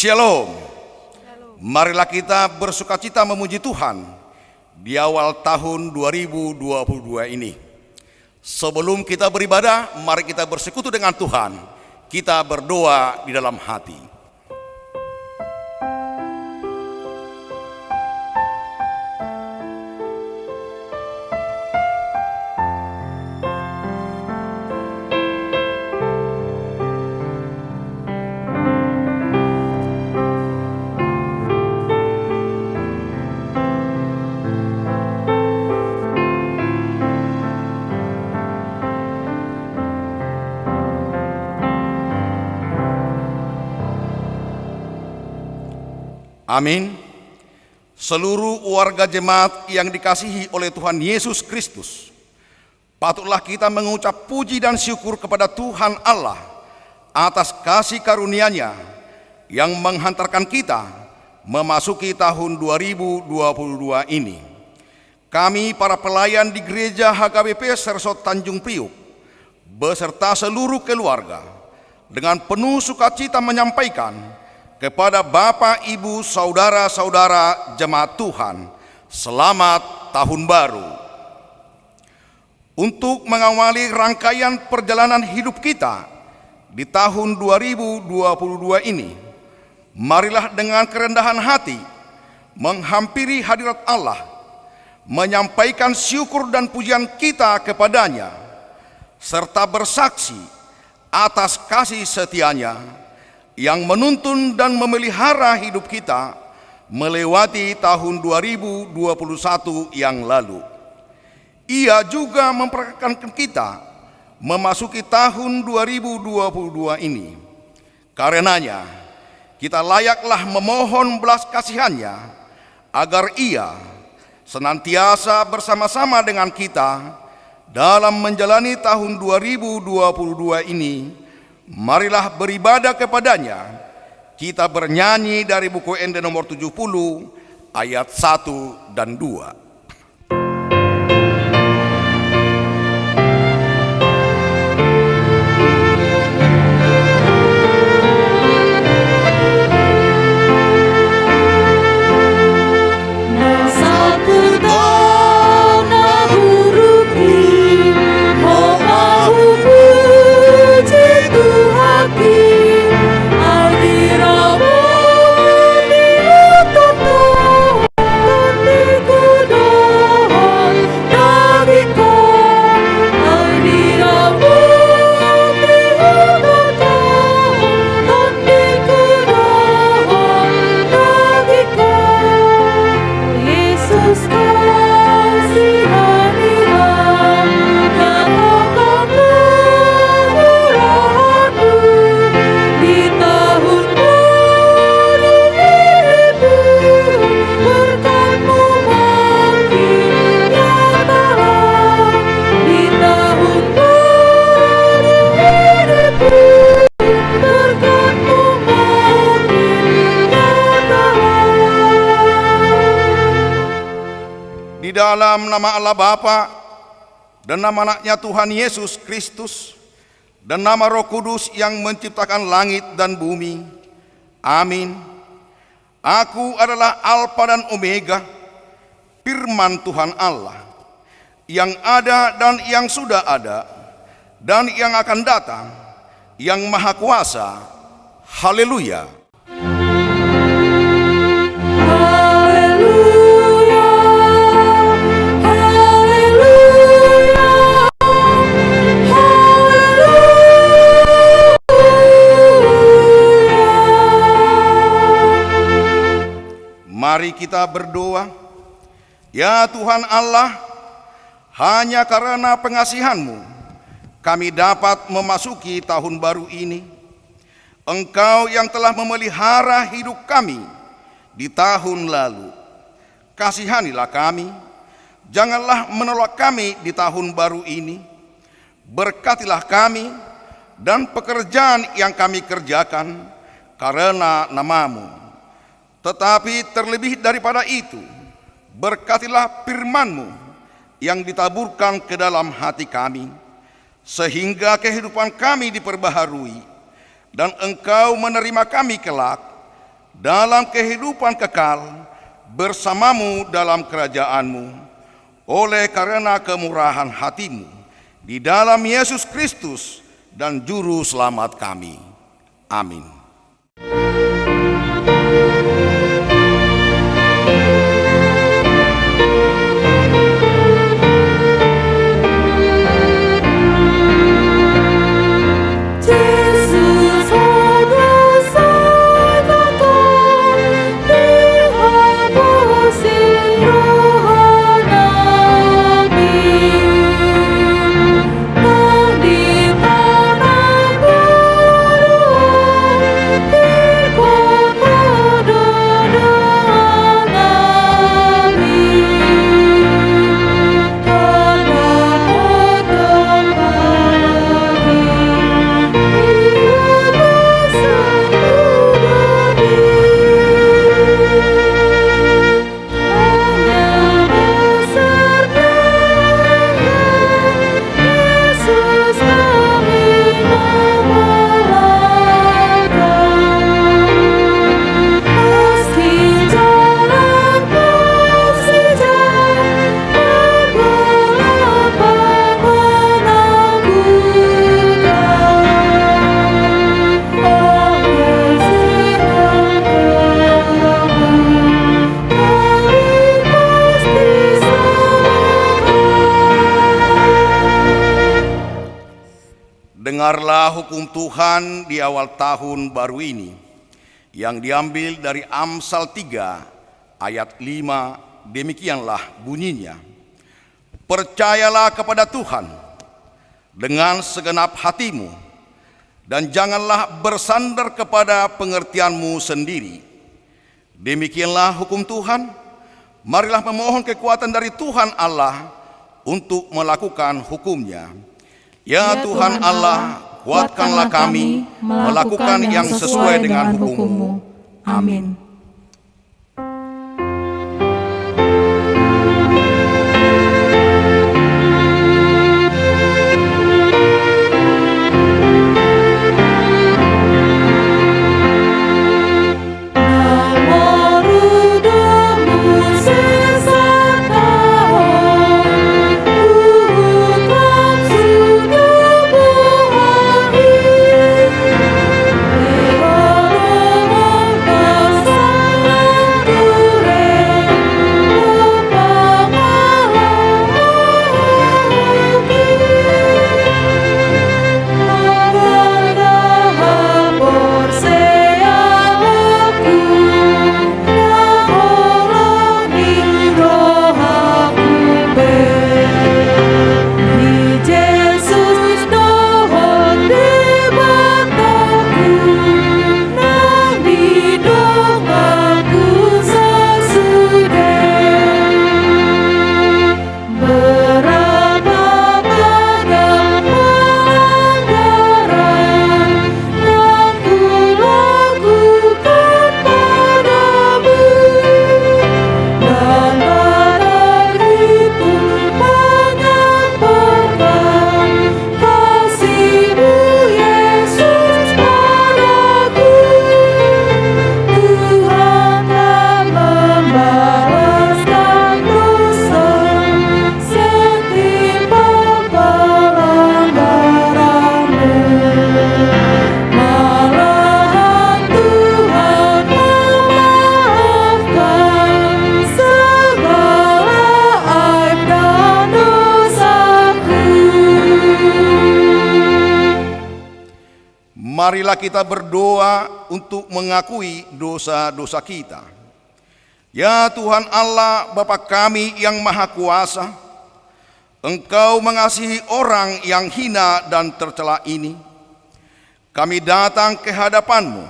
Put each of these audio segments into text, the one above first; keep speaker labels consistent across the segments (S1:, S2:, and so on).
S1: Shalom. Marilah kita bersukacita memuji Tuhan di awal tahun 2022 ini. Sebelum kita beribadah, mari kita bersekutu dengan Tuhan. Kita berdoa di dalam hati. Amin. Seluruh warga jemaat yang dikasihi oleh Tuhan Yesus Kristus, patutlah kita mengucap puji dan syukur kepada Tuhan Allah atas kasih karunia-Nya yang menghantarkan kita memasuki tahun 2022 ini. Kami para pelayan di Gereja HKBP Sersot Tanjung Priuk beserta seluruh keluarga dengan penuh sukacita menyampaikan kepada Bapak, Ibu, Saudara-saudara jemaat Tuhan, selamat Tahun Baru. Untuk mengawali rangkaian perjalanan hidup kita di tahun 2022 ini, marilah dengan kerendahan hati menghampiri hadirat Allah, menyampaikan syukur dan pujian kita kepadanya, serta bersaksi atas kasih setia-Nya yang menuntun dan memelihara hidup kita melewati tahun 2021 yang lalu. Ia juga memperkenankan kita memasuki tahun 2022 ini. Karenanya, kita layaklah memohon belas kasihan-Nya agar Ia senantiasa bersama-sama dengan kita dalam menjalani tahun 2022 ini. Marilah beribadah kepadanya. Kita bernyanyi dari buku ND nomor 70 ayat 1 dan 2. Dalam nama Allah Bapa dan nama anaknya Tuhan Yesus Kristus dan nama Roh Kudus yang menciptakan langit dan bumi. Amin. Aku adalah Alfa dan Omega, firman Tuhan Allah, yang ada dan yang sudah ada dan yang akan datang, yang Maha Kuasa. Haleluya. Mari kita berdoa. Ya Tuhan Allah, hanya karena pengasihan-Mu kami dapat memasuki tahun baru ini. Engkau yang telah memelihara hidup kami di tahun lalu. Kasihanilah kami, janganlah menolak kami di tahun baru ini. Berkatilah kami dan pekerjaan yang kami kerjakan karena nama-Mu. Tetapi terlebih daripada itu, berkatilah firman-Mu yang ditaburkan ke dalam hati kami, sehingga kehidupan kami diperbaharui, dan Engkau menerima kami kelak dalam kehidupan kekal bersamamu dalam kerajaan-Mu, oleh karena kemurahan hati-Mu, di dalam Yesus Kristus dan Juru Selamat kami. Amin. Dengarlah hukum Tuhan di awal tahun baru ini, yang diambil dari Amsal 3 ayat 5, demikianlah bunyinya. Percayalah kepada Tuhan dengan segenap hatimu, dan janganlah bersandar kepada pengertianmu sendiri. Demikianlah hukum Tuhan, marilah memohon kekuatan dari Tuhan Allah untuk melakukan hukumnya. Ya Tuhan Allah, kuatkanlah kami melakukan yang sesuai dengan hukum-Mu. Amin. Marilah kita berdoa untuk mengakui dosa-dosa kita. Ya Tuhan Allah, Bapa kami yang Maha Kuasa, Engkau mengasihi orang yang hina dan tercela ini. Kami datang ke hadapan-Mu,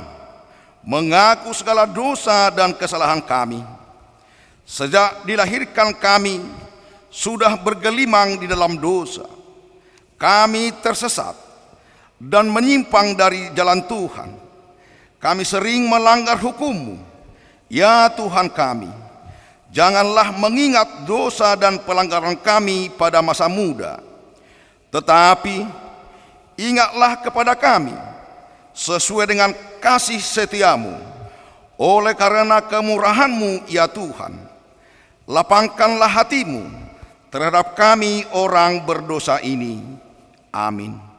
S1: mengaku segala dosa dan kesalahan kami. Sejak dilahirkan kami, sudah bergelimang di dalam dosa. Kami tersesat dan menyimpang dari jalan Tuhan. Kami sering melanggar hukum-Mu. Ya Tuhan kami, janganlah mengingat dosa dan pelanggaran kami pada masa muda, tetapi ingatlah kepada kami sesuai dengan kasih setia-Mu Oleh karena kemurahan-Mu ya Tuhan, lapangkanlah hati-Mu terhadap kami orang berdosa ini. Amin.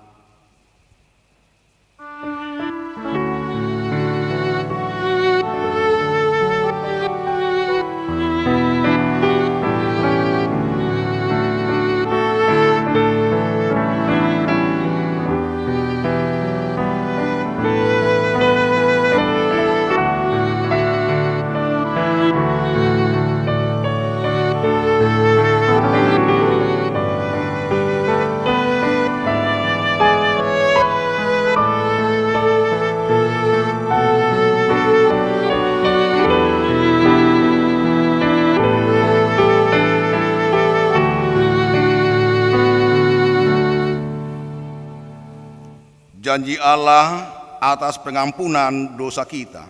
S1: Janji Allah atas pengampunan dosa kita.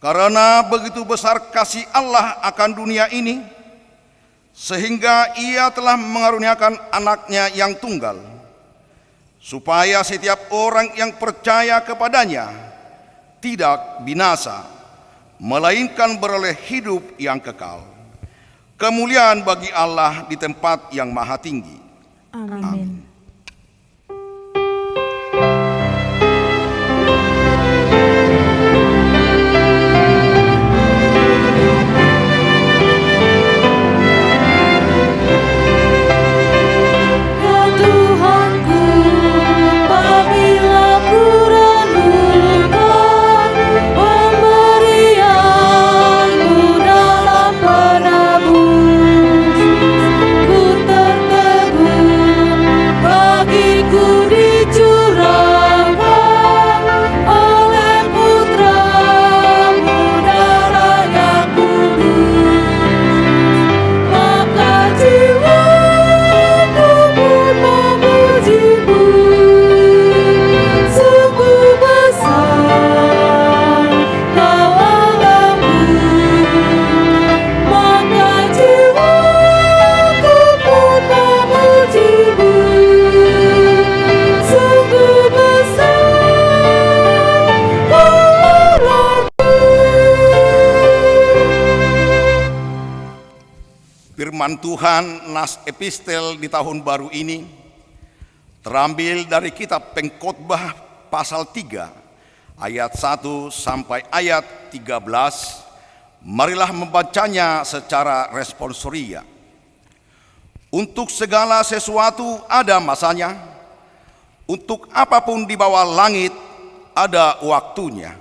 S1: Karena begitu besar kasih Allah akan dunia ini, sehingga Ia telah mengaruniakan anaknya yang tunggal, supaya setiap orang yang percaya kepadanya tidak binasa, melainkan beroleh hidup yang kekal. Kemuliaan bagi Allah di tempat yang maha tinggi.
S2: Amin.
S1: Firman Tuhan Nas Epistel di tahun baru ini terambil dari kitab Pengkhotbah pasal 3 ayat 1 sampai ayat 13. Marilah membacanya secara responsoria. Untuk segala sesuatu ada masanya, untuk apapun di bawah langit ada waktunya.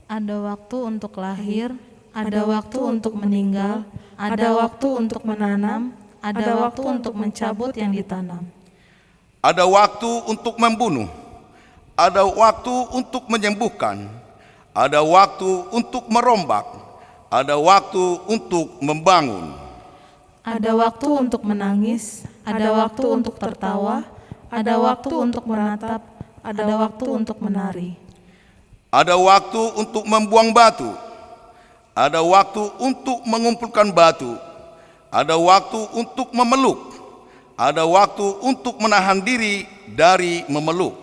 S2: Ada waktu untuk lahir, ada waktu untuk meninggal, ada waktu untuk menanam, ada waktu untuk mencabut yang ditanam.
S1: Ada waktu untuk membunuh, ada waktu untuk menyembuhkan, ada waktu untuk merombak, ada waktu untuk membangun.
S2: Ada waktu untuk menangis, ada waktu untuk tertawa, ada waktu untuk menatap, ada waktu untuk menari.
S1: Ada waktu untuk membuang batu, ada waktu untuk mengumpulkan batu, ada waktu untuk memeluk, ada waktu untuk menahan diri dari memeluk.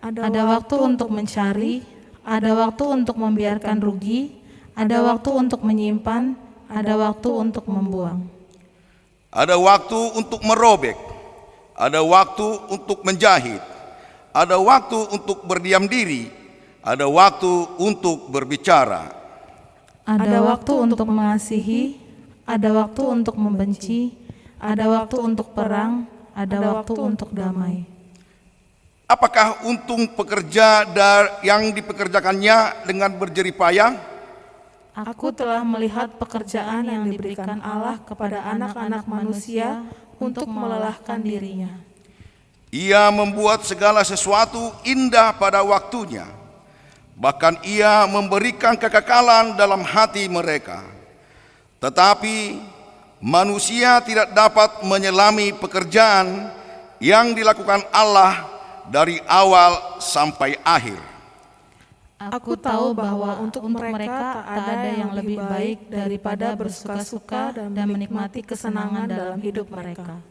S2: Ada waktu untuk mencari, ada waktu untuk membiarkan rugi, ada waktu untuk menyimpan, ada waktu untuk membuang.
S1: Ada waktu untuk merobek, ada waktu untuk menjahit, ada waktu untuk berdiam diri, ada waktu untuk berbicara.
S2: Ada waktu untuk mengasihi, ada waktu untuk membenci, ada waktu untuk perang, ada waktu untuk damai.
S1: Apakah untung pekerja yang dipekerjakannya dengan berjerih payah?
S2: Aku telah melihat pekerjaan yang diberikan Allah kepada anak-anak manusia untuk melelahkan dirinya.
S1: Ia membuat segala sesuatu indah pada waktunya. Bahkan ia memberikan kekekalan dalam hati mereka. Tetapi manusia tidak dapat menyelami pekerjaan yang dilakukan Allah dari awal sampai akhir.
S2: Aku tahu bahwa untuk mereka tak ada yang lebih baik daripada bersuka-suka dan menikmati kesenangan dalam hidup mereka.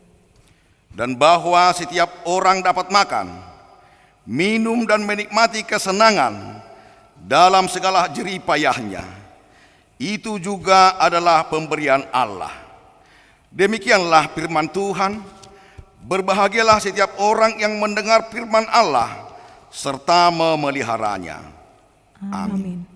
S1: Dan bahwa setiap orang dapat makan, minum dan menikmati kesenangan dalam segala jerih payahnya. Itu juga adalah pemberian Allah. Demikianlah firman Tuhan. Berbahagialah setiap orang yang mendengar firman Allah serta memeliharanya. Amin.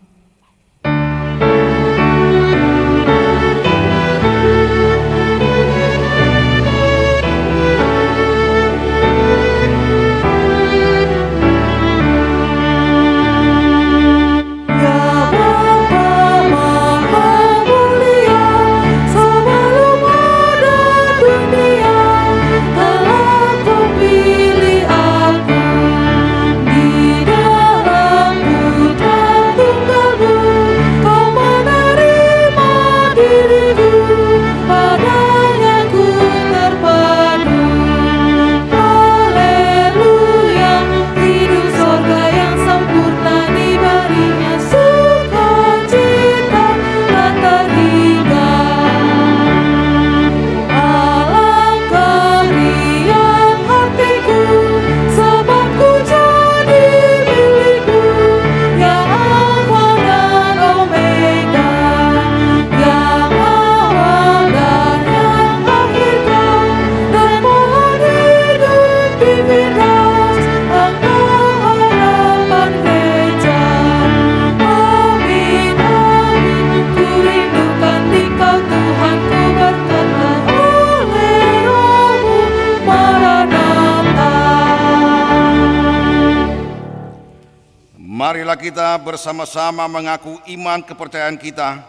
S1: Marilah kita bersama-sama mengaku iman kepercayaan kita.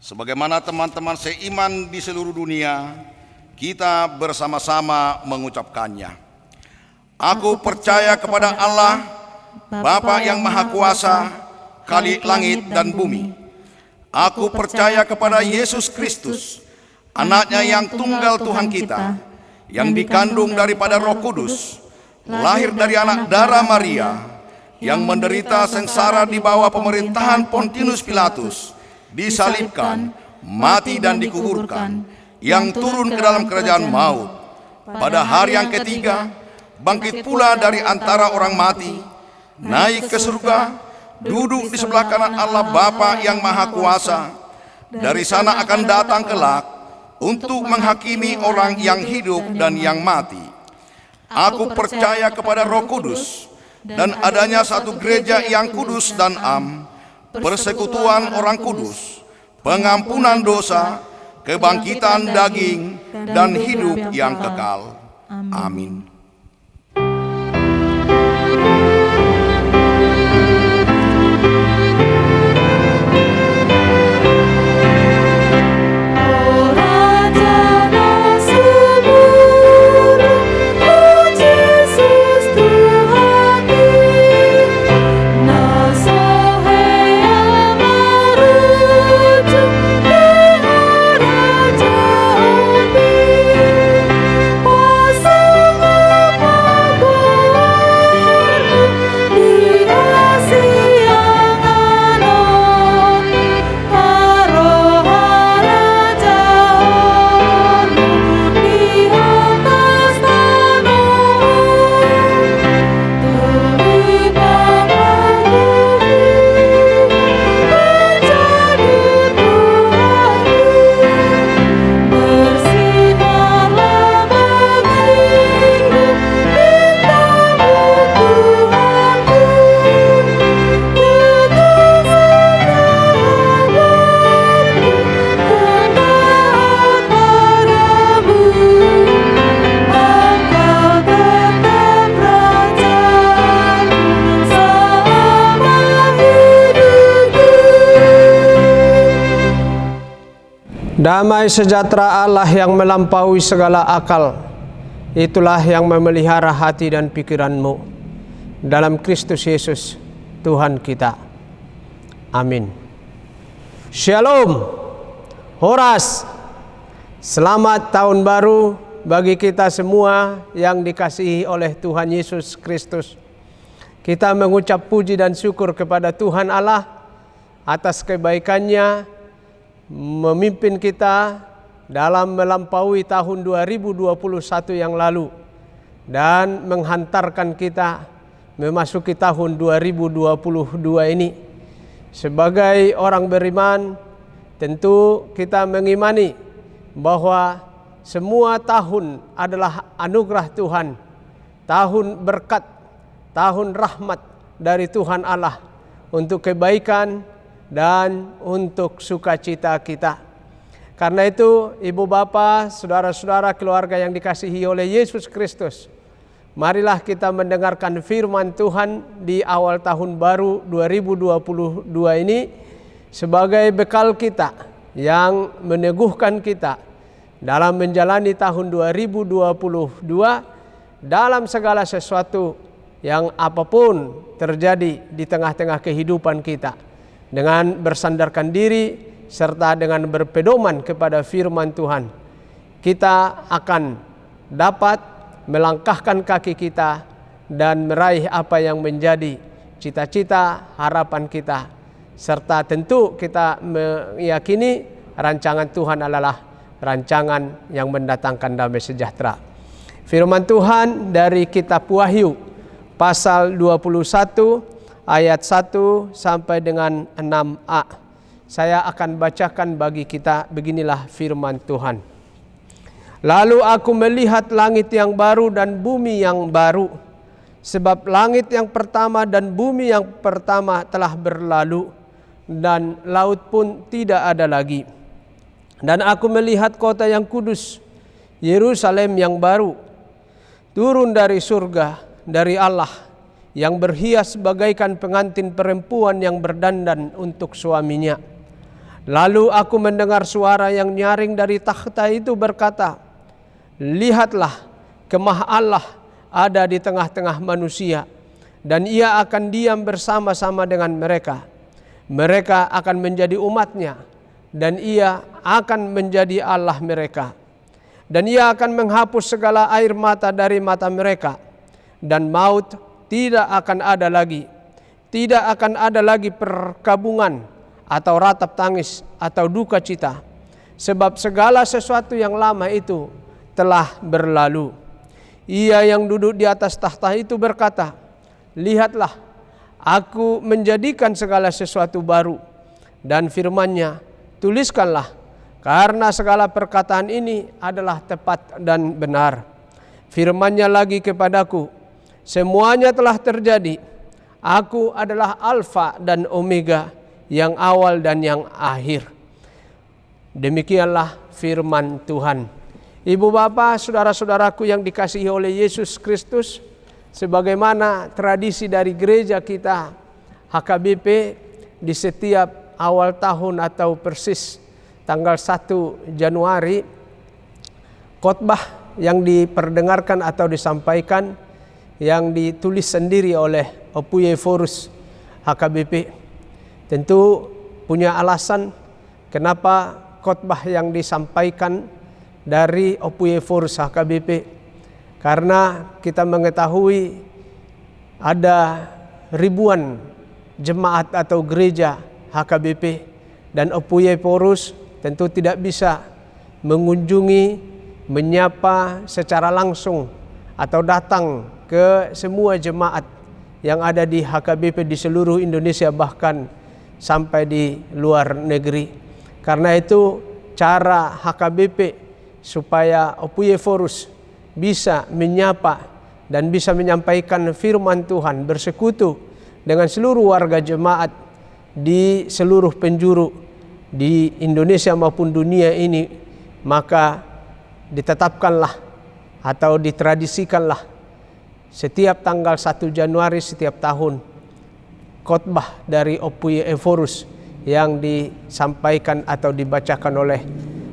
S1: Sebagaimana teman-teman seiman di seluruh dunia, kita bersama-sama mengucapkannya. Aku percaya kepada Allah, Bapa yang Maha Kuasa, Khalik langit dan bumi. Aku percaya kepada Yesus Kristus, Anaknya yang tunggal Tuhan kita, yang dikandung daripada Roh Kudus, lahir dari anak darah Maria, yang menderita sengsara di bawah pemerintahan Pontius Pilatus, disalibkan, mati dan dikuburkan, yang turun ke dalam kerajaan maut. Pada hari yang ketiga, bangkit pula dari antara orang mati, naik ke surga, duduk di sebelah kanan Allah Bapa yang Maha Kuasa. Dari sana akan datang kelak untuk menghakimi orang yang hidup dan yang mati. Aku percaya kepada Roh Kudus, dan adanya satu gereja yang kudus dan am, persekutuan orang kudus, pengampunan dosa, kebangkitan daging, dan hidup yang kekal. Amin.
S3: Damai sejahtera Allah yang melampaui segala akal, itulah yang memelihara hati dan pikiranmu dalam Kristus Yesus Tuhan kita. Amin. Shalom. Horas. Selamat tahun baru bagi kita semua yang dikasihi oleh Tuhan Yesus Kristus. Kita mengucap puji dan syukur kepada Tuhan Allah atas kebaikannya memimpin kita dalam melampaui tahun 2021 yang lalu dan menghantarkan kita memasuki tahun 2022 ini. Sebagai orang beriman, tentu kita mengimani bahwa semua tahun adalah anugerah Tuhan, tahun berkat, tahun rahmat dari Tuhan Allah untuk kebaikan dan untuk sukacita kita. Karena itu, ibu bapa, saudara-saudara, keluarga yang dikasihi oleh Yesus Kristus, marilah kita mendengarkan firman Tuhan di awal tahun baru 2022 ini sebagai bekal kita yang meneguhkan kita dalam menjalani tahun 2022 dalam segala sesuatu yang apapun terjadi di tengah-tengah kehidupan kita, dengan bersandarkan diri serta dengan berpedoman kepada firman Tuhan, kita akan dapat melangkahkan kaki kita dan meraih apa yang menjadi cita-cita harapan kita, serta tentu kita meyakini rancangan Tuhan adalah rancangan yang mendatangkan damai sejahtera. Firman Tuhan dari kitab Wahyu pasal 21 ayat 1 sampai dengan 6a. Saya akan bacakan bagi kita. Beginilah firman Tuhan. Lalu aku melihat langit yang baru dan bumi yang baru, sebab langit yang pertama dan bumi yang pertama telah berlalu, dan laut pun tidak ada lagi. Dan aku melihat kota yang kudus, Yerusalem yang baru, turun dari surga, dari Allah, yang berhias bagaikan pengantin perempuan yang berdandan untuk suaminya. Lalu aku mendengar suara yang nyaring dari takhta itu berkata, lihatlah, kemah Allah ada di tengah-tengah manusia, dan ia akan diam bersama-sama dengan mereka. Mereka akan menjadi umatnya, dan ia akan menjadi Allah mereka. Dan ia akan menghapus segala air mata dari mata mereka, dan maut tidak akan ada lagi. Tidak akan ada lagi perkabungan, atau ratap tangis, atau duka cita, sebab segala sesuatu yang lama itu telah berlalu. Ia yang duduk di atas tahta itu berkata, lihatlah, aku menjadikan segala sesuatu baru. Dan firman-Nya, tuliskanlah, karena segala perkataan ini adalah tepat dan benar. Firman-Nya lagi kepadaku, semuanya telah terjadi. Aku adalah Alfa dan Omega, yang awal dan yang akhir. Demikianlah firman Tuhan. Ibu bapa, saudara-saudaraku yang dikasihi oleh Yesus Kristus, sebagaimana tradisi dari gereja kita HKBP, di setiap awal tahun atau persis tanggal 1 Januari, khotbah yang diperdengarkan atau disampaikan yang ditulis sendiri oleh Opuyephorus HKBP. Tentu punya alasan kenapa khotbah yang disampaikan dari Opuyephorus HKBP, karena kita mengetahui ada ribuan jemaat atau gereja HKBP, dan Opuyephorus tentu tidak bisa mengunjungi, menyapa secara langsung atau datang ke semua jemaat yang ada di HKBP di seluruh Indonesia, bahkan sampai di luar negeri. Karena itu cara HKBP supaya Opuyephorus bisa menyapa dan bisa menyampaikan firman Tuhan, bersekutu dengan seluruh warga jemaat di seluruh penjuru di Indonesia maupun dunia ini, maka ditetapkanlah atau ditradisikanlah setiap tanggal 1 Januari setiap tahun khotbah dari Opuyephorus yang disampaikan atau dibacakan oleh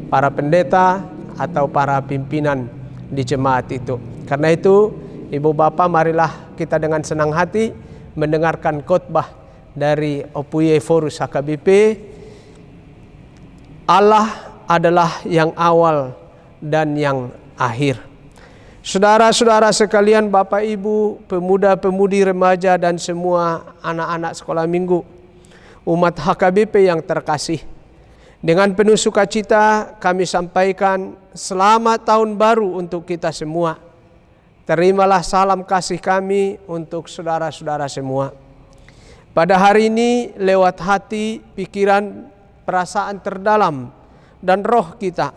S3: para pendeta atau para pimpinan di jemaat itu. Karena itu, ibu bapak, marilah kita dengan senang hati mendengarkan khotbah dari Opuyephorus HKBP. Allah adalah yang awal dan yang akhir. Saudara-saudara sekalian, Bapak Ibu, pemuda-pemudi, remaja, dan semua anak-anak sekolah minggu, umat HKBP yang terkasih, dengan penuh sukacita kami sampaikan selamat tahun baru untuk kita semua. terimalah salam kasih kami untuk saudara-saudara semua. Pada hari ini lewat hati, pikiran, perasaan terdalam dan roh kita,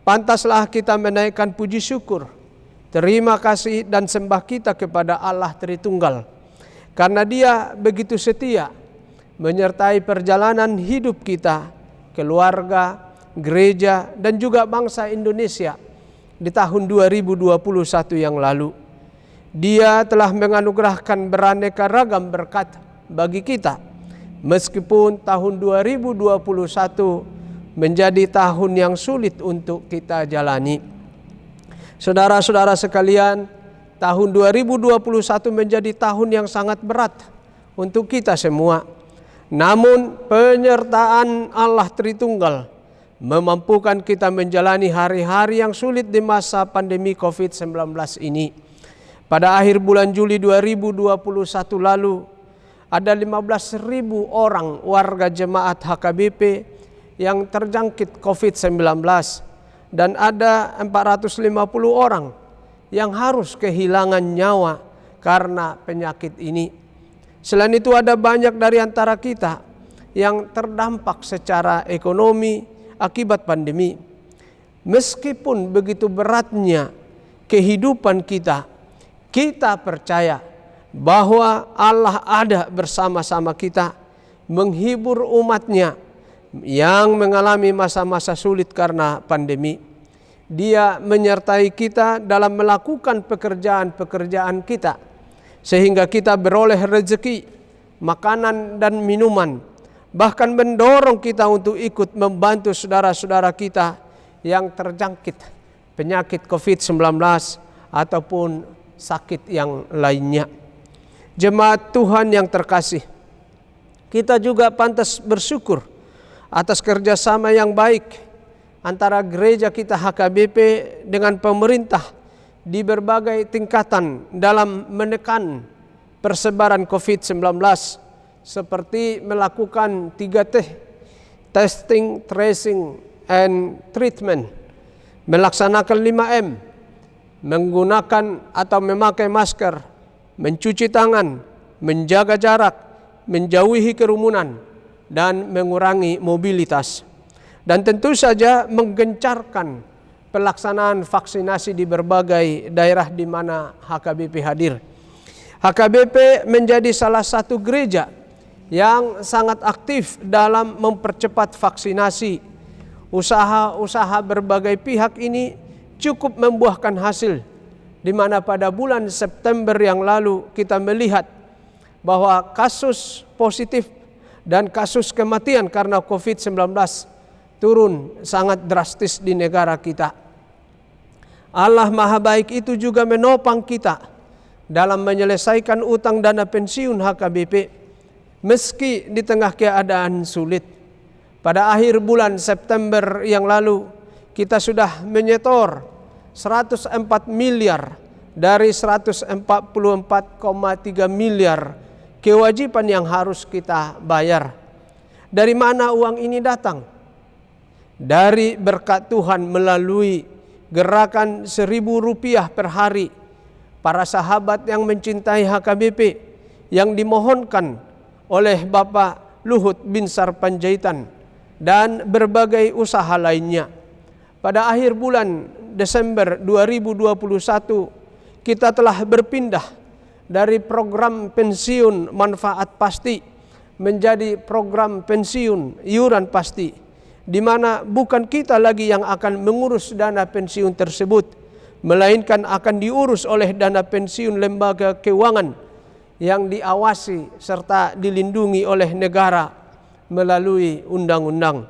S3: pantaslah kita menaikkan puji syukur, terima kasih dan sembah kita kepada Allah Tritunggal. Karena Dia begitu setia menyertai perjalanan hidup kita, keluarga, gereja, dan juga bangsa Indonesia di tahun 2021 yang lalu. Dia telah menganugerahkan beraneka ragam berkat bagi kita, meskipun tahun 2021 menjadi tahun yang sulit untuk kita jalani. Saudara-saudara sekalian, tahun 2021 menjadi tahun yang sangat berat untuk kita semua. Namun penyertaan Allah Tritunggal memampukan kita menjalani hari-hari yang sulit di masa pandemi COVID-19 ini. Pada akhir bulan Juli 2021 lalu, ada 15.000 orang warga jemaat HKBP yang terjangkit COVID-19 dan ada 450 orang yang harus kehilangan nyawa karena penyakit ini. Selain itu ada banyak dari antara kita yang terdampak secara ekonomi akibat pandemi. Meskipun begitu beratnya kehidupan kita, kita percaya bahwa Allah ada bersama-sama kita, menghibur umatnya yang mengalami masa-masa sulit karena pandemi. Dia menyertai kita dalam melakukan pekerjaan-pekerjaan kita, sehingga kita beroleh rezeki, makanan dan minuman, bahkan mendorong kita untuk ikut membantu saudara-saudara kita yang terjangkit penyakit COVID-19 ataupun sakit yang lainnya. Jemaat Tuhan yang terkasih, kita juga pantas bersyukur atas kerjasama yang baik antara gereja kita HKBP dengan pemerintah di berbagai tingkatan dalam menekan persebaran COVID-19, seperti melakukan 3T, testing, tracing, and treatment, melaksanakan 5M, menggunakan atau memakai masker, mencuci tangan, menjaga jarak, menjauhi kerumunan, dan mengurangi mobilitas. Dan tentu saja menggencarkan pelaksanaan vaksinasi di berbagai daerah di mana HKBP hadir. HKBP menjadi salah satu gereja yang sangat aktif dalam mempercepat vaksinasi. Usaha-usaha berbagai pihak ini cukup membuahkan hasil, di mana pada bulan September yang lalu kita melihat bahwa kasus positif dan kasus kematian karena COVID-19 turun sangat drastis di negara kita. Allah Maha Baik itu juga menopang kita dalam menyelesaikan utang dana pensiun HKBP meski di tengah keadaan sulit. Pada akhir bulan September yang lalu kita sudah menyetor 104 miliar dari 144,3 miliar kewajiban yang harus kita bayar. Dari mana uang ini datang? Dari berkat Tuhan melalui gerakan Rp1.000 per hari para sahabat yang mencintai HKBP yang dimohonkan oleh Bapak Luhut Binsar Panjaitan dan berbagai usaha lainnya. Pada akhir bulan Desember 2021 kita telah berpindah dari program pensiun manfaat pasti menjadi program pensiun iuran pasti, di mana bukan kita lagi yang akan mengurus dana pensiun tersebut, melainkan akan diurus oleh dana pensiun lembaga keuangan yang diawasi serta dilindungi oleh negara melalui undang-undang.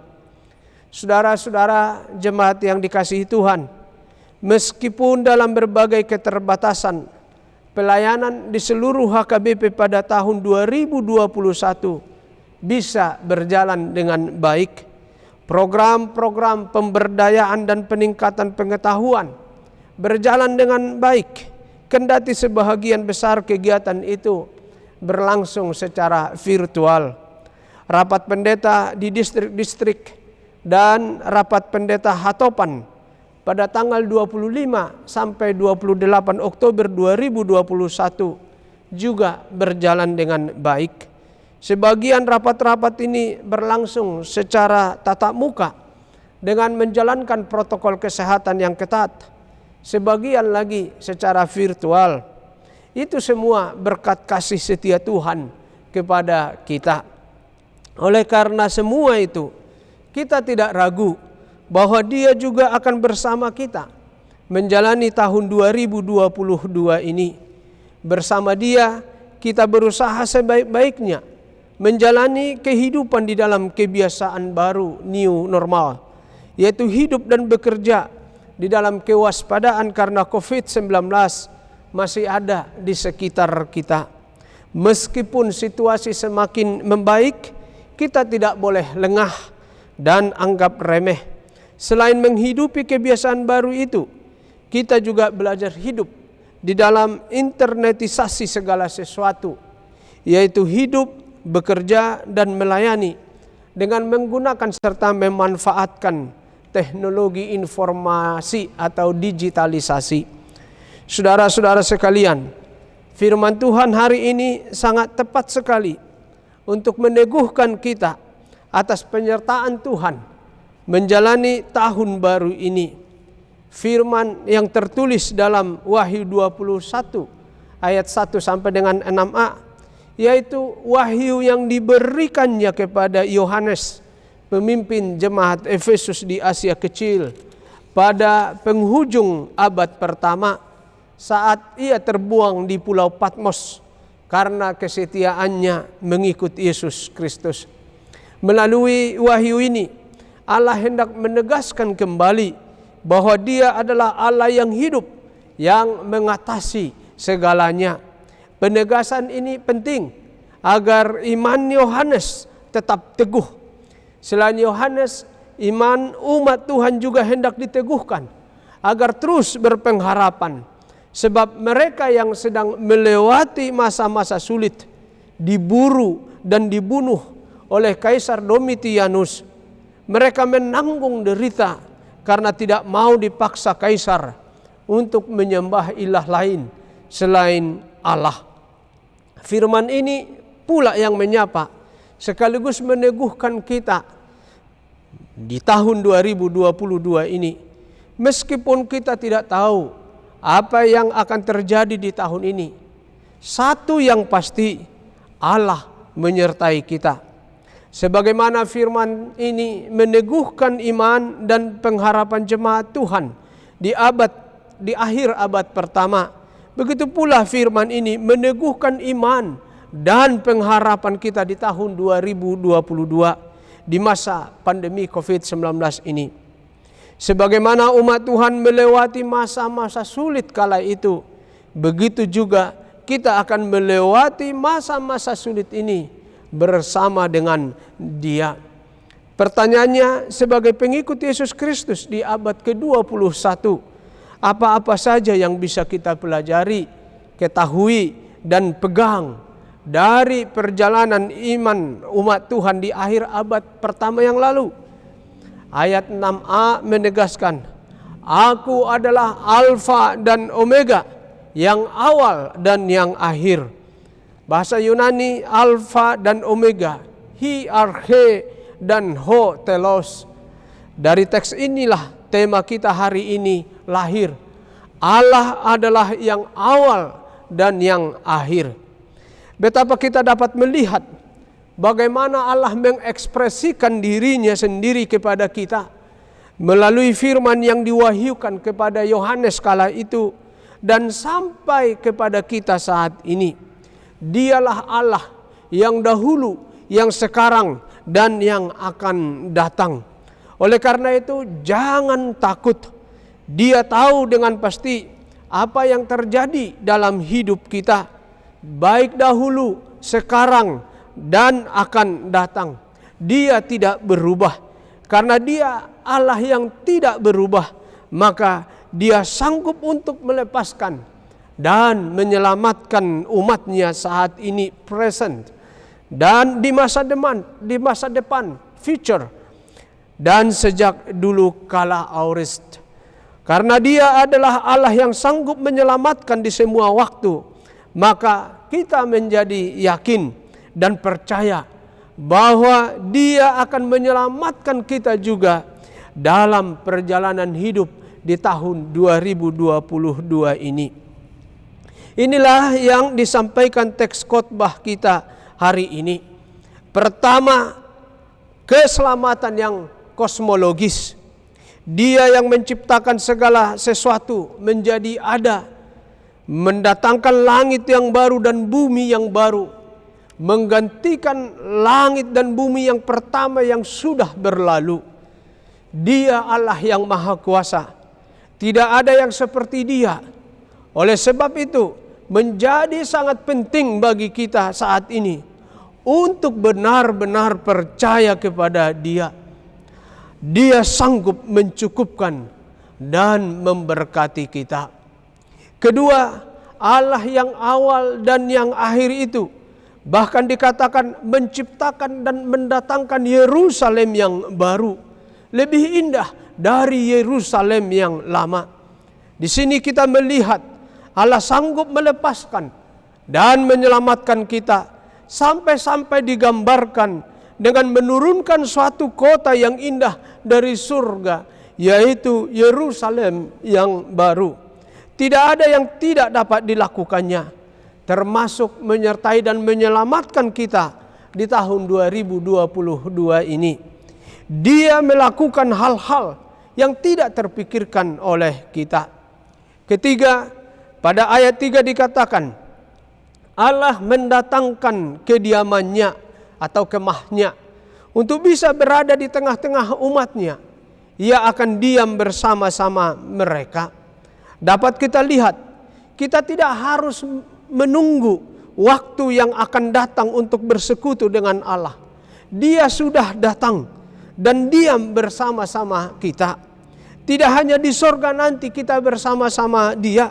S3: Saudara-saudara jemaat yang dikasihi Tuhan, meskipun dalam berbagai keterbatasan, pelayanan di seluruh HKBP pada tahun 2021 bisa berjalan dengan baik. Program-program pemberdayaan dan peningkatan pengetahuan berjalan dengan baik, kendati sebahagian besar kegiatan itu berlangsung secara virtual. Rapat pendeta di distrik-distrik dan rapat pendeta hatopan pada tanggal 25 sampai 28 Oktober 2021 juga berjalan dengan baik. Sebagian rapat-rapat ini berlangsung secara tatap muka dengan menjalankan protokol kesehatan yang ketat. Sebagian lagi secara virtual. Itu semua berkat kasih setia Tuhan kepada kita. Oleh karena semua itu, kita tidak ragu bahwa Dia juga akan bersama kita menjalani tahun 2022 ini. Bersama Dia, kita berusaha sebaik-baiknya menjalani kehidupan di dalam kebiasaan baru, new normal, yaitu hidup dan bekerja di dalam kewaspadaan karena COVID-19 masih ada di sekitar kita. Meskipun situasi semakin membaik, kita tidak boleh lengah dan anggap remeh. Selain menghidupi kebiasaan baru itu, kita juga belajar hidup di dalam internetisasi segala sesuatu, yaitu hidup, bekerja, dan melayani dengan menggunakan serta memanfaatkan teknologi informasi atau digitalisasi. Saudara-saudara sekalian, firman Tuhan hari ini sangat tepat sekali untuk meneguhkan kita atas penyertaan Tuhan menjalani tahun baru ini. Firman yang tertulis dalam Wahyu 21 ayat 1 sampai dengan 6a, yaitu wahyu yang diberikannya kepada Yohanes, pemimpin jemaat Efesus di Asia Kecil pada penghujung abad pertama, saat ia terbuang di Pulau Patmos karena kesetiaannya mengikut Yesus Kristus. Melalui wahyu ini, Allah hendak menegaskan kembali bahwa Dia adalah Allah yang hidup, yang mengatasi segalanya. Penegasan ini penting agar iman Yohanes tetap teguh. Selain Yohanes, iman umat Tuhan juga hendak diteguhkan agar terus berpengharapan. Sebab mereka yang sedang melewati masa-masa sulit, diburu dan dibunuh oleh Kaisar Domitianus. Mereka menanggung derita karena tidak mau dipaksa Kaisar untuk menyembah ilah lain selain Allah. Firman ini pula yang menyapa sekaligus meneguhkan kita di tahun 2022 ini. Meskipun kita tidak tahu apa yang akan terjadi di tahun ini, satu yang pasti, Allah menyertai kita. Sebagaimana firman ini meneguhkan iman dan pengharapan jemaat Tuhan di akhir abad pertama, begitu pula firman ini meneguhkan iman dan pengharapan kita di tahun 2022 di masa pandemi COVID-19 ini. Sebagaimana umat Tuhan melewati masa-masa sulit kala itu, begitu juga kita akan melewati masa-masa sulit ini bersama dengan Dia. Pertanyaannya, sebagai pengikut Yesus Kristus di abad ke-21, apa-apa saja yang bisa kita pelajari, ketahui, dan pegang dari perjalanan iman umat Tuhan di akhir abad pertama yang lalu? Ayat 6a menegaskan, Aku adalah Alfa dan Omega, yang awal dan yang akhir. Bahasa Yunani Alfa dan Omega, Hi Arche dan Ho Telos. Dari teks inilah tema kita hari ini lahir. Allah adalah yang awal dan yang akhir. Betapa kita dapat melihat bagaimana Allah mengekspresikan dirinya sendiri kepada kita melalui firman yang diwahyukan kepada Yohanes kala itu dan sampai kepada kita saat ini. Dialah Allah yang dahulu, yang sekarang, dan yang akan datang. Oleh karena itu, jangan takut. Dia tahu dengan pasti apa yang terjadi dalam hidup kita, baik dahulu, sekarang, dan akan datang. Dia tidak berubah. Karena Dia Allah yang tidak berubah, maka Dia sanggup untuk melepaskan dan menyelamatkan umatnya saat ini present, dan di masa depan future, dan sejak dulu kala aorist. Karena Dia adalah Allah yang sanggup menyelamatkan di semua waktu, maka kita menjadi yakin dan percaya bahwa Dia akan menyelamatkan kita juga dalam perjalanan hidup di tahun 2022 ini. Inilah yang disampaikan teks khotbah kita hari ini. Pertama, keselamatan yang kosmologis. Dia yang menciptakan segala sesuatu menjadi ada, mendatangkan langit yang baru dan bumi yang baru, menggantikan langit dan bumi yang pertama yang sudah berlalu. Dia Allah yang Maha Kuasa. Tidak ada yang seperti Dia. Oleh sebab itu, menjadi sangat penting bagi kita saat ini untuk benar-benar percaya kepada Dia. Dia sanggup mencukupkan dan memberkati kita. Kedua, Allah yang awal dan yang akhir itu bahkan dikatakan menciptakan dan mendatangkan Yerusalem yang baru, lebih indah dari Yerusalem yang lama. Di sini kita melihat Allah sanggup melepaskan dan menyelamatkan kita, sampai-sampai digambarkan dengan menurunkan suatu kota yang indah dari surga, yaitu Yerusalem yang baru. Tidak ada yang tidak dapat dilakukannya, termasuk menyertai dan menyelamatkan kita di tahun 2022 ini. Dia melakukan hal-hal yang tidak terpikirkan oleh kita. Ketiga, pada ayat 3 dikatakan, Allah mendatangkan kediamannya atau kemahnya untuk bisa berada di tengah-tengah umatnya. Ia akan diam bersama-sama mereka. Dapat kita lihat, kita tidak harus menunggu waktu yang akan datang untuk bersekutu dengan Allah. Dia sudah datang dan diam bersama-sama kita. Tidak hanya di sorga nanti kita bersama-sama Dia,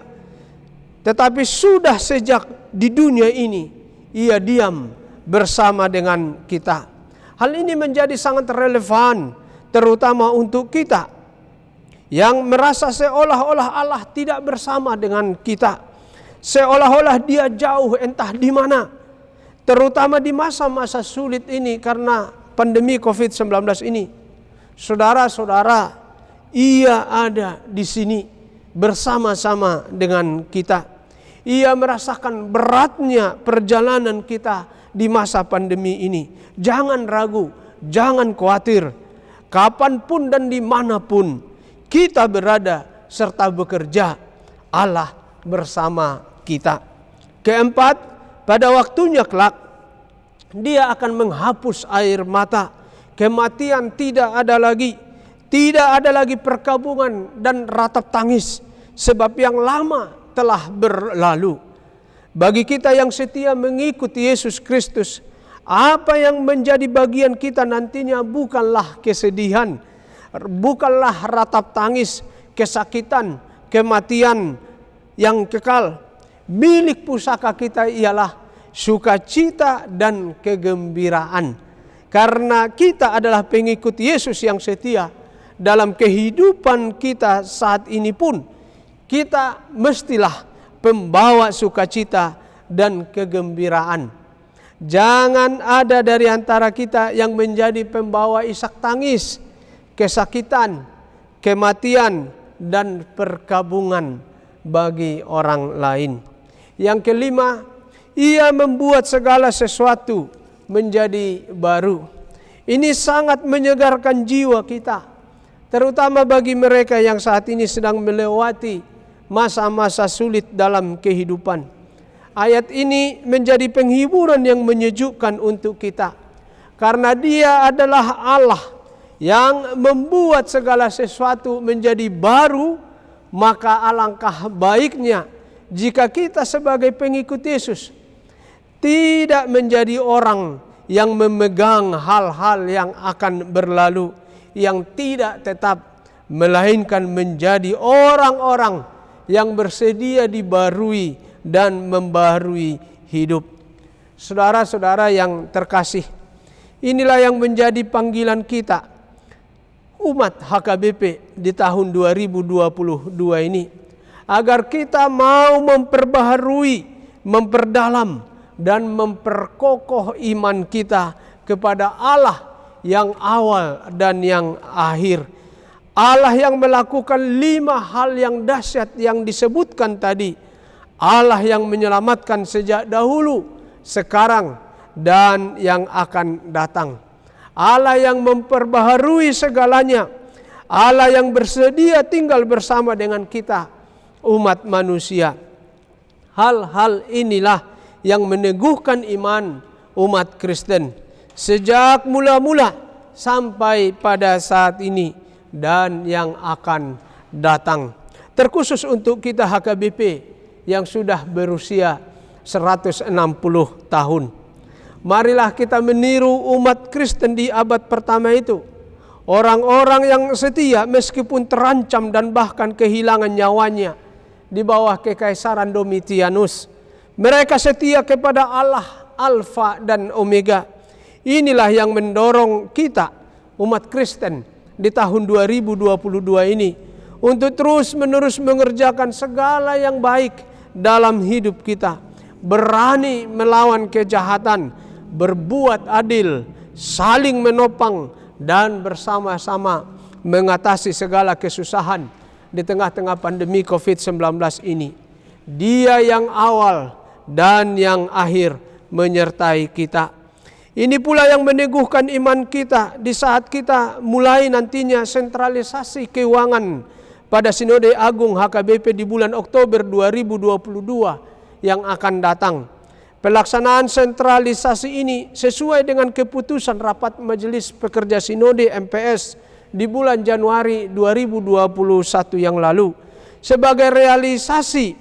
S3: tetapi sudah sejak di dunia ini Ia diam bersama dengan kita. Hal ini menjadi sangat relevan terutama untuk kita yang merasa seolah-olah Allah tidak bersama dengan kita, seolah-olah Dia jauh entah di mana, terutama di masa-masa sulit ini karena pandemi COVID-19 ini. Saudara-saudara, Ia ada di sini bersama-sama dengan kita. Ia merasakan beratnya perjalanan kita di masa pandemi ini. Jangan ragu, jangan khawatir. Kapanpun dan dimanapun kita berada serta bekerja, Allah bersama kita. Keempat, pada waktunya kelak, Dia akan menghapus air mata. Kematian tidak ada lagi. Tidak ada lagi perkabungan dan ratap tangis, sebab yang lama telah berlalu. Bagi kita yang setia mengikuti Yesus Kristus, apa yang menjadi bagian kita nantinya bukanlah kesedihan, bukanlah ratap tangis, kesakitan, kematian yang kekal. Milik pusaka kita ialah sukacita dan kegembiraan. Karena kita adalah pengikut Yesus yang setia, dalam kehidupan kita saat ini pun kita mestilah pembawa sukacita dan kegembiraan. Jangan ada dari antara kita yang menjadi pembawa isak tangis, kesakitan, kematian, dan perkabungan bagi orang lain. Yang kelima, Ia membuat segala sesuatu menjadi baru. Ini sangat menyegarkan jiwa kita, terutama bagi mereka yang saat ini sedang melewati masa-masa sulit dalam kehidupan. Ayat ini menjadi penghiburan yang menyejukkan untuk kita, karena Dia adalah Allah yang membuat segala sesuatu menjadi baru. Maka alangkah baiknya jika kita sebagai pengikut Yesus tidak menjadi orang yang memegang hal-hal yang akan berlalu, yang tidak tetap, melainkan menjadi orang-orang yang bersedia dibarui dan membarui hidup. Saudara-saudara yang terkasih, inilah yang menjadi panggilan kita, umat HKBP di tahun 2022 ini, agar kita mau memperbaharui, memperdalam, dan memperkokoh iman kita kepada Allah yang awal dan yang akhir. Allah yang melakukan 5 hal yang dahsyat yang disebutkan tadi. Allah yang menyelamatkan sejak dahulu, sekarang, dan yang akan datang. Allah yang memperbaharui segalanya. Allah yang bersedia tinggal bersama dengan kita, umat manusia. Hal-hal inilah yang meneguhkan iman umat Kristen sejak mula-mula sampai pada saat ini dan yang akan datang. Terkhusus untuk kita HKBP yang sudah berusia 160 tahun. Marilah kita meniru umat Kristen di abad pertama itu. Orang-orang yang setia meskipun terancam dan bahkan kehilangan nyawanya di bawah kekaisaran Domitianus. Mereka setia kepada Allah, Alfa dan Omega. Inilah yang mendorong kita, umat Kristen, di tahun 2022 ini untuk terus-menerus mengerjakan segala yang baik dalam hidup kita. Berani melawan kejahatan, berbuat adil, saling menopang, dan bersama-sama mengatasi segala kesusahan di tengah-tengah pandemi COVID-19 ini. Dia yang awal dan yang akhir menyertai kita. Ini pula yang meneguhkan iman kita di saat kita mulai nantinya sentralisasi keuangan pada Sinode Agung HKBP di bulan Oktober 2022 yang akan datang. Pelaksanaan sentralisasi ini sesuai dengan keputusan Rapat Majelis Pekerja Sinode MPS di bulan Januari 2021 yang lalu. Sebagai realisasi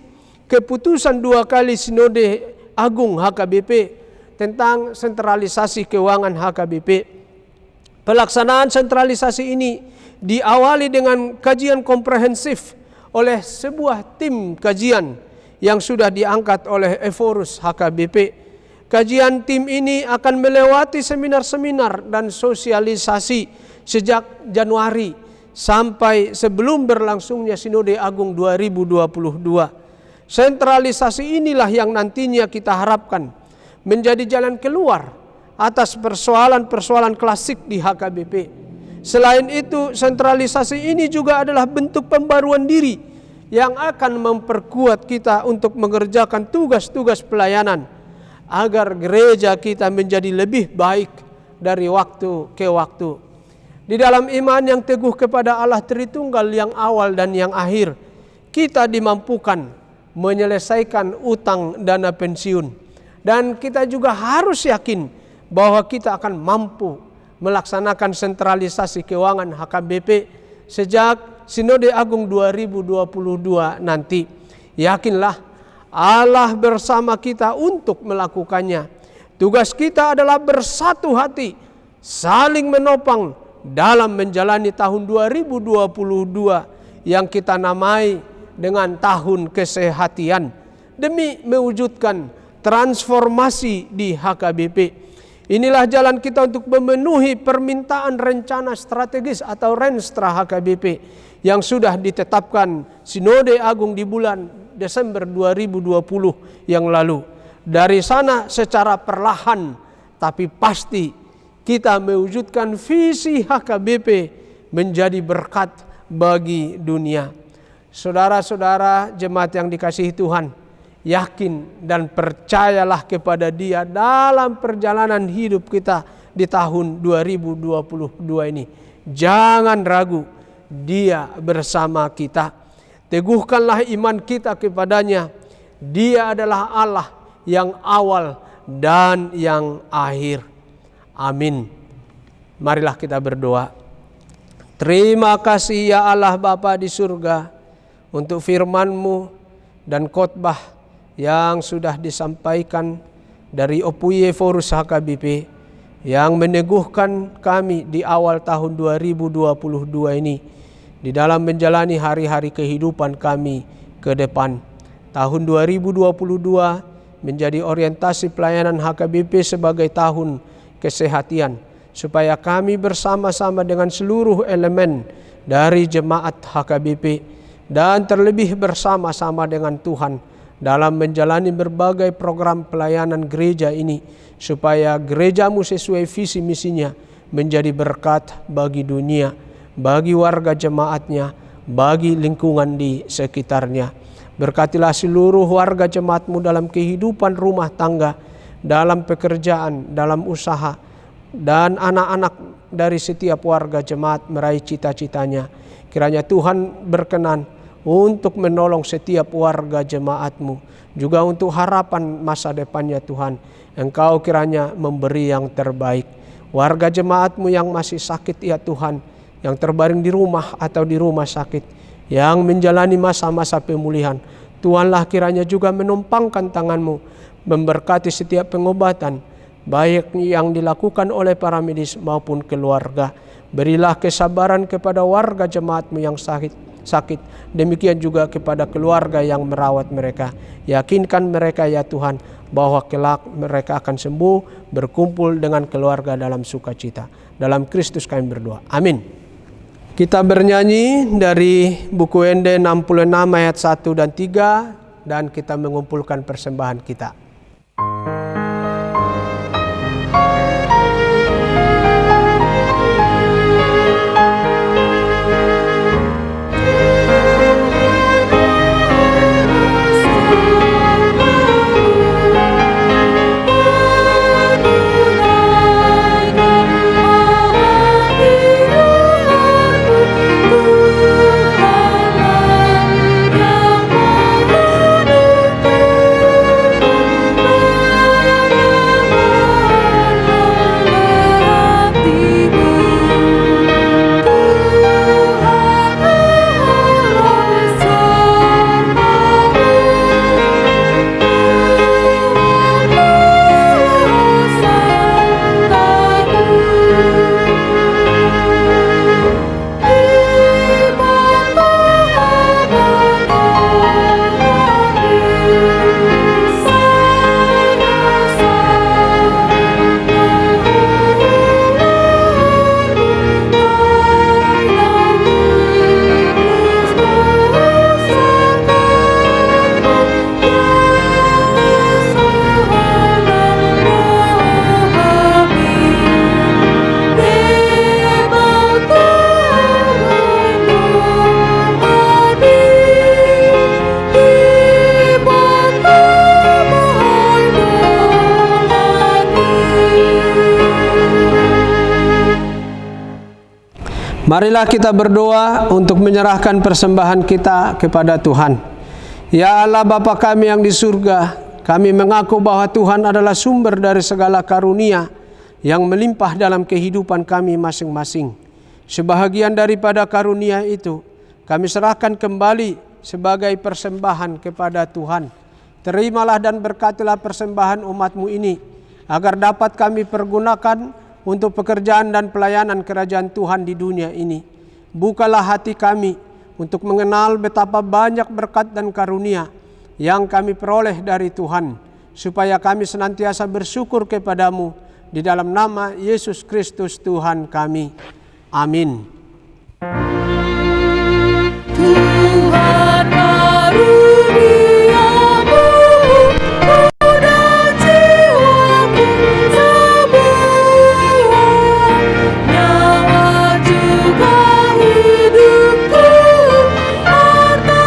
S3: keputusan 2 kali Sinode Agung HKBP tentang sentralisasi keuangan HKBP. Pelaksanaan sentralisasi ini diawali dengan kajian komprehensif oleh sebuah tim kajian yang sudah diangkat oleh Eforus HKBP. Kajian tim ini akan melewati seminar-seminar dan sosialisasi sejak Januari sampai sebelum berlangsungnya Sinode Agung 2022. Sentralisasi inilah yang nantinya kita harapkan menjadi jalan keluar atas persoalan-persoalan klasik di HKBP. Selain itu, sentralisasi ini juga adalah bentuk pembaruan diri yang akan memperkuat kita untuk mengerjakan tugas-tugas pelayanan agar gereja kita menjadi lebih baik dari waktu ke waktu. Di dalam iman yang teguh kepada Allah Tritunggal yang awal dan yang akhir, kita dimampukan menyelesaikan utang dana pensiun. Dan kita juga harus yakin bahwa kita akan mampu melaksanakan sentralisasi keuangan HKBP sejak Sinode Agung 2022 nanti. Yakinlah Allah bersama kita untuk melakukannya. Tugas kita adalah bersatu hati, saling menopang dalam menjalani tahun 2022 yang kita namai dengan tahun kesehatian demi mewujudkan transformasi di HKBP. Inilah jalan kita untuk memenuhi permintaan rencana strategis atau Renstra HKBP yang sudah ditetapkan Sinode Agung di bulan Desember 2020 yang lalu. Dari sana secara perlahan tapi pasti kita mewujudkan visi HKBP menjadi berkat bagi dunia. Saudara-saudara jemaat yang dikasihi Tuhan, yakin dan percayalah kepada Dia dalam perjalanan hidup kita di tahun 2022 ini. Jangan ragu, Dia bersama kita. Teguhkanlah iman kita kepadanya. Dia adalah Allah yang awal dan yang akhir. Amin. Marilah kita berdoa. Terima kasih ya Allah Bapa di surga untuk firman-Mu dan khotbah yang sudah disampaikan dari Opuye Forus HKBP yang meneguhkan kami di awal tahun 2022 ini di dalam menjalani hari-hari kehidupan kami ke depan. Tahun 2022 menjadi orientasi pelayanan HKBP sebagai tahun kesehatian, supaya kami bersama-sama dengan seluruh elemen dari jemaat HKBP dan terlebih bersama-sama dengan Tuhan dalam menjalani berbagai program pelayanan gereja ini, supaya gerejamu sesuai visi misinya menjadi berkat bagi dunia, bagi warga jemaatnya, bagi lingkungan di sekitarnya. Berkatilah seluruh warga jemaatmu dalam kehidupan rumah tangga, dalam pekerjaan, dalam usaha, dan anak-anak dari setiap warga jemaat meraih cita-citanya. Kiranya Tuhan berkenan untuk menolong setiap warga jemaatmu, juga untuk harapan masa depannya Tuhan. Engkau kiranya memberi yang terbaik. Warga jemaatmu yang masih sakit ya Tuhan, yang terbaring di rumah atau di rumah sakit, yang menjalani masa-masa pemulihan, Tuhanlah kiranya juga menumpangkan tangan-Mu, memberkati setiap pengobatan, baik yang dilakukan oleh para medis maupun keluarga. Berilah kesabaran kepada warga jemaat-Mu yang sakit, demikian juga kepada keluarga yang merawat mereka. Yakinkan mereka ya Tuhan, bahwa kelak mereka akan sembuh, berkumpul dengan keluarga dalam sukacita. Dalam Kristus kami berdoa. Amin. Kita bernyanyi dari buku ND 66 ayat 1 dan 3, dan kita mengumpulkan persembahan kita. Marilah kita berdoa untuk menyerahkan persembahan kita kepada Tuhan. Ya Allah Bapa kami yang di surga, kami mengaku bahwa Tuhan adalah sumber dari segala karunia yang melimpah dalam kehidupan kami masing-masing. Sebahagian daripada karunia itu kami serahkan kembali sebagai persembahan kepada Tuhan. Terimalah dan berkatilah persembahan umat-Mu ini, agar dapat kami pergunakan untuk pekerjaan dan pelayanan kerajaan Tuhan di dunia ini. Bukalah hati kami untuk mengenal betapa banyak berkat dan karunia yang kami peroleh dari Tuhan, supaya kami senantiasa bersyukur kepadamu di dalam nama Yesus Kristus Tuhan kami. Amin. Tuhan karuniamu mudah jiwaku semua, nyawa juga hidupku, harta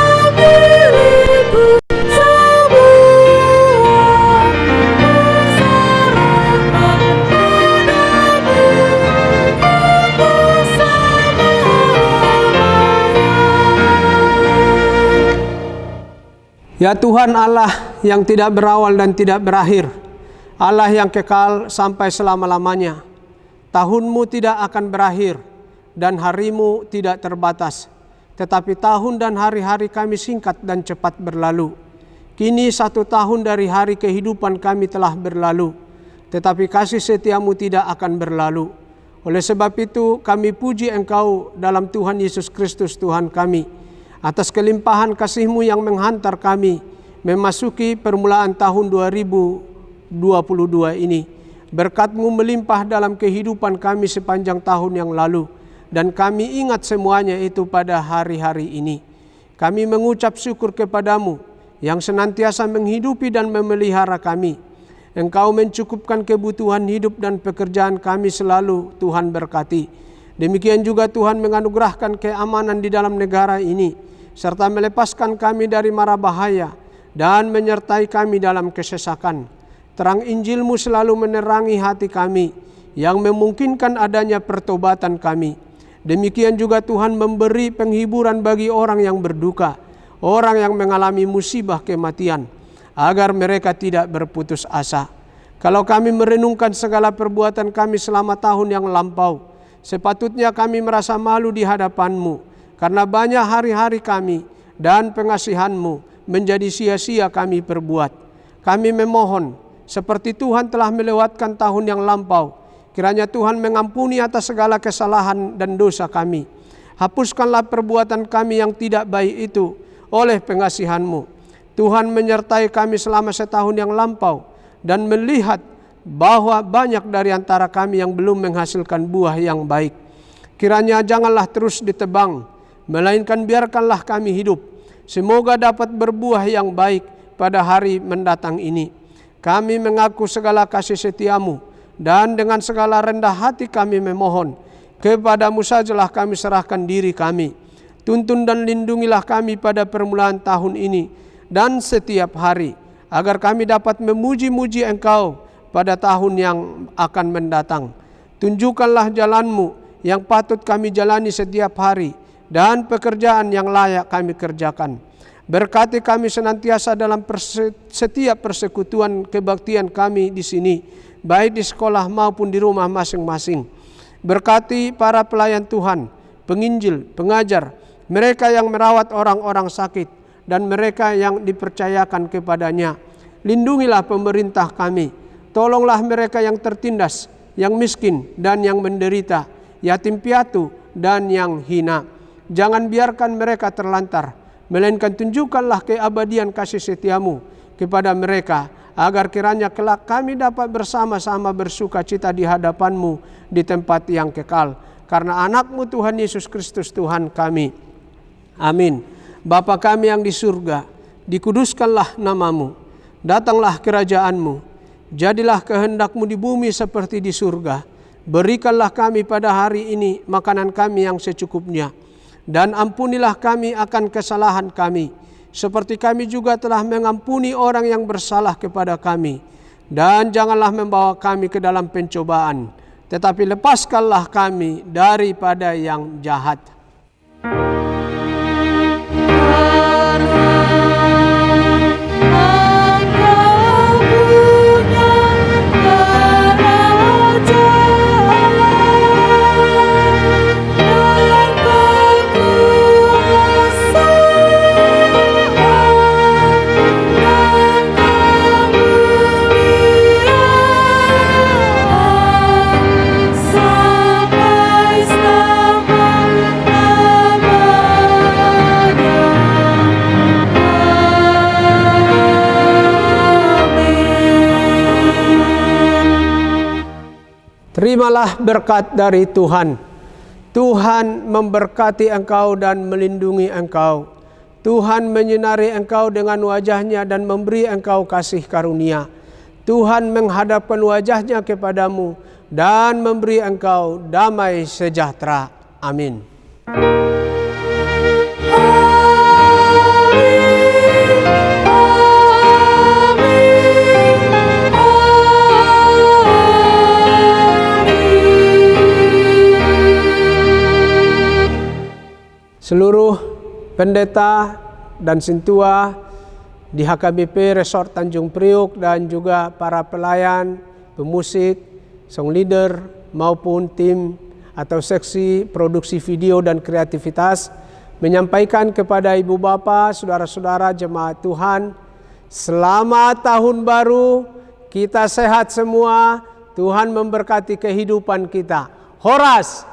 S3: milikku semua, kuserahkan padamu, aku Ya Tuhan Allah yang tidak berawal dan tidak berakhir, Allah yang kekal sampai selama-lamanya. Tahun-Mu tidak akan berakhir dan hari-Mu tidak terbatas. Tetapi tahun dan hari-hari kami singkat dan cepat berlalu. Kini 1 tahun dari hari kehidupan kami telah berlalu, tetapi kasih setia-Mu tidak akan berlalu. Oleh sebab itu kami puji Engkau dalam Tuhan Yesus Kristus Tuhan kami, atas kelimpahan kasih-Mu yang menghantar kami memasuki permulaan tahun 2022 ini. Berkat-Mu melimpah dalam kehidupan kami sepanjang tahun yang lalu, dan kami ingat semuanya itu pada hari-hari ini. Kami mengucap syukur kepada-Mu yang senantiasa menghidupi dan memelihara kami. Engkau mencukupkan kebutuhan hidup dan pekerjaan kami selalu, Tuhan berkati. Demikian juga Tuhan menganugerahkan keamanan di dalam negara ini, serta melepaskan kami dari mara bahaya dan menyertai kami dalam kesesakan. Terang Injil-Mu selalu menerangi hati kami, yang memungkinkan adanya pertobatan kami. Demikian juga Tuhan memberi penghiburan bagi orang yang berduka, orang yang mengalami musibah kematian, agar mereka tidak berputus asa. Kalau kami merenungkan segala perbuatan kami selama tahun yang lampau, sepatutnya kami merasa malu di hadapan-Mu, karena banyak hari-hari kami dan pengasihan-Mu menjadi sia-sia kami perbuat. Kami memohon, seperti Tuhan telah melewatkan tahun yang lampau, kiranya Tuhan mengampuni atas segala kesalahan dan dosa kami. Hapuskanlah perbuatan kami yang tidak baik itu oleh pengasihan-Mu. Tuhan menyertai kami selama setahun yang lampau, dan melihat bahwa banyak dari antara kami yang belum menghasilkan buah yang baik. Kiranya janganlah terus ditebang, melainkan biarkanlah kami hidup. Semoga dapat berbuah yang baik pada hari mendatang ini. Kami mengaku segala kasih setia-Mu, dan dengan segala rendah hati kami memohon, kepada-Mu sajalah kami serahkan diri kami. Tuntun dan lindungilah kami pada permulaan tahun ini dan setiap hari, agar kami dapat memuji-muji Engkau pada tahun yang akan mendatang. Tunjukkanlah jalan-Mu yang patut kami jalani setiap hari, dan pekerjaan yang layak kami kerjakan. Berkati kami senantiasa dalam setiap persekutuan kebaktian kami di sini, baik di sekolah maupun di rumah masing-masing. Berkati para pelayan Tuhan, penginjil, pengajar, mereka yang merawat orang-orang sakit, dan mereka yang dipercayakan kepadanya. Lindungilah pemerintah kami, tolonglah mereka yang tertindas, yang miskin dan yang menderita, yatim piatu dan yang hina. Jangan biarkan mereka terlantar, melainkan tunjukkanlah keabadian kasih setia-Mu kepada mereka, agar kiranya kelak kami dapat bersama-sama bersuka cita di hadapan-Mu di tempat yang kekal. Karena anak-Mu Tuhan Yesus Kristus Tuhan kami. Amin. Bapa kami yang di surga, dikuduskanlah nama-Mu, datanglah kerajaan-Mu, jadilah kehendak-Mu di bumi seperti di surga. Berikanlah kami pada hari ini makanan kami yang secukupnya, dan ampunilah kami akan kesalahan kami, seperti kami juga telah mengampuni orang yang bersalah kepada kami. Dan janganlah membawa kami ke dalam pencobaan, tetapi lepaskanlah kami daripada yang jahat. Terimalah berkat dari Tuhan. Tuhan memberkati engkau dan melindungi engkau. Tuhan menyinari engkau dengan wajah-Nya dan memberi engkau kasih karunia. Tuhan menghadapkan wajah-Nya kepadamu dan memberi engkau damai sejahtera. Amin. Seluruh pendeta dan sintua di HKBP Resort Tanjung Priuk dan juga para pelayan, pemusik, song leader maupun tim atau seksi produksi video dan kreativitas menyampaikan kepada ibu bapa, saudara-saudara jemaat Tuhan, selamat tahun baru, kita sehat semua, Tuhan memberkati kehidupan kita. Horas!